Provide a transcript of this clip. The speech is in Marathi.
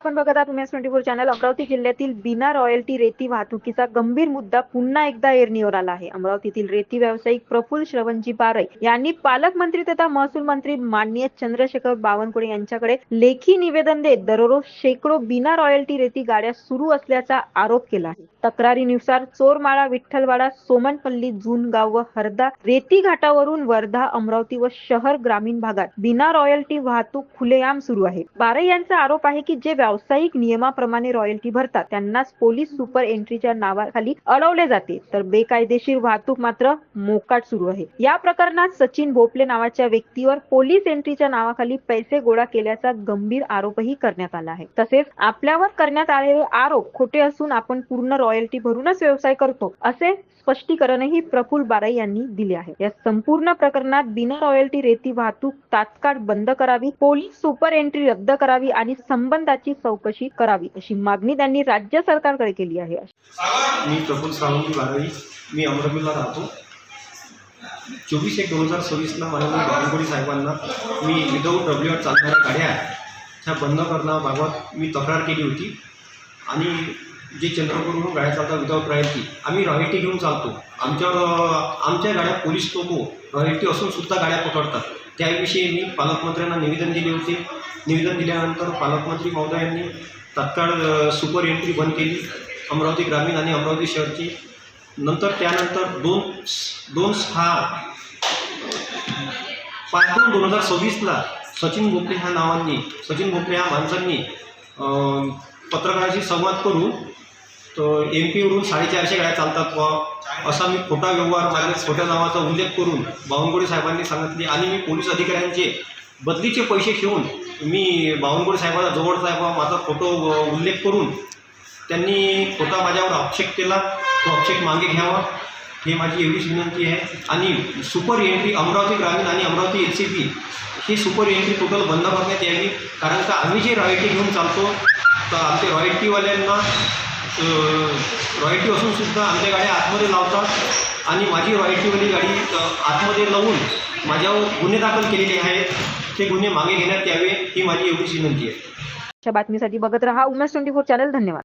आपण बघत आहात उमेश 24 चॅनल. अमरावती जिल्ह्यातील बिना रॉयल्टी रेती वाहतुकीचा गंभीर मुद्दा पुन्हा एकदा ऐरणीवर आला आहे. अमरावतीतील रेती व्यावसायिक प्रफुल्ल श्रवणजी बारई यांनी पालकमंत्री तथा महसूल मंत्री माननीय चंद्रशेखर बावनकुळे यांच्याकडे लेखी निवेदन देत दररोज शेकडो बिना रॉयल्टी रेती गाड्या सुरू असल्याचा आरोप केला आहे. तक्रारीनुसार चोरमाळा, विठ्ठलवाडा, सोमनपल्ली, जुनगाव व हरदा रेती घाटावरून वर्धा, अमरावती व शहर ग्रामीण भागात बिना रॉयल्टी वाहतूक खुलेआम सुरू आहे. बारई यांचा आरोप आहे की जे व्यावसायिक नियमाप्रमाणे रॉयल्टी भरतात त्यांनाच पोलीस सुपर एंट्रीच्या नावाखाली अडवले जाते, तर बेकायदेशीर वाहतूक मात्र मोकाट सुरू आहे. या प्रकरणात सचिन भोपले नावाच्या व्यक्तीवर पोलीस एंट्रीच्या नावाखाली पैसे गोळा केल्याचा गंभीर आरोपही करण्यात आला आहे. तसेच आपल्यावर करण्यात आलेले आरोप खोटे असून आपण पूर्ण रॉयल्टी भरूनच व्यवसाय करतो असे स्पष्टीकरणही प्रफुल्ल बारई यांनी दिले आहे. या संपूर्ण प्रकरणात बिना रॉयल्टी रेती वाहतूक तात्काळ बंद करावी, पोलीस सुपर एंट्री रद्द करावी आणि संबंधाची चौकशी करावी अशी मागणी त्यांनी राज्य सरकारकडे केली आहे. मी प्रफुल्ल श्रवणजी बारई, मी अमरावतीला राहतो. 24/1/2026 माननीय बावनकुळे साहेबांना मी विदाऊट डब्ल्यूआर चालणाऱ्या गाड्या ह्या बंद करण्याबाबत मी तक्रार केली होती. आणि जे चंद्रपूरहून गाड्या चालतात विदाऊट रॉयल्टी, आम्ही रॉयल्टी घेऊन चालतो. आमच्या गाड्या पोलीस लोक रॉयल्टी असून सुद्धा गाड्या पकडतात. त्याविषयी मी पालकमंत्र्यांना निवेदन दिले होते. निवेदन दिल्यानंतर पालकमंत्री महोदयांनी तात्काळ सुपर एंट्री बंद केली अमरावती ग्रामीण आणि अमरावती शहरची. त्यानंतर 5/2/2026 सचिन भोपले ह्या माणसांनी पत्रकाराशी संवाद करून MP वरून 450 गाड्या चालतात व असा मी खोटा व्यवहार, माझ्या खोट्या नावाचा उल्लेख करून बावनकुळे साहेबांनी सांगितले. आणि मी पोलीस अधिकाऱ्यांचे बदलीचे पैसे घेऊन मी बावनकुळे साहेबांना जवळचा आहे व माझा फोटो उल्लेख करून त्यांनी खोटा माझ्यावर आक्षेप केला. तो आक्षेप मागे घ्यावा ही माझी एवढीच विनंती आहे. आणि सुपर एंट्री अमरावती ग्रामीण आणि अमरावती LCP ही सुपर एंट्री टोटल बंद करण्यात यावी. कारण का आम्ही जे रॉयल्टी घेऊन चालतो तर आमच्या रॉयल्टीवाल्यांना रॉयल्टी असून सुद्धा आमच्या गाड्या आतमध्ये लावतात आणि माझी रॉयल्टीवाली गाडी आतमध्ये लावून माझ्यावर गुन्हे दाखल केलेले आहेत. ते गुन्हे मागे घेण्यात यावे ही माझी एवढीच विनंती आहे. अशा बातमीसाठी बघत रहा उमेश 24 चॅनल. धन्यवाद.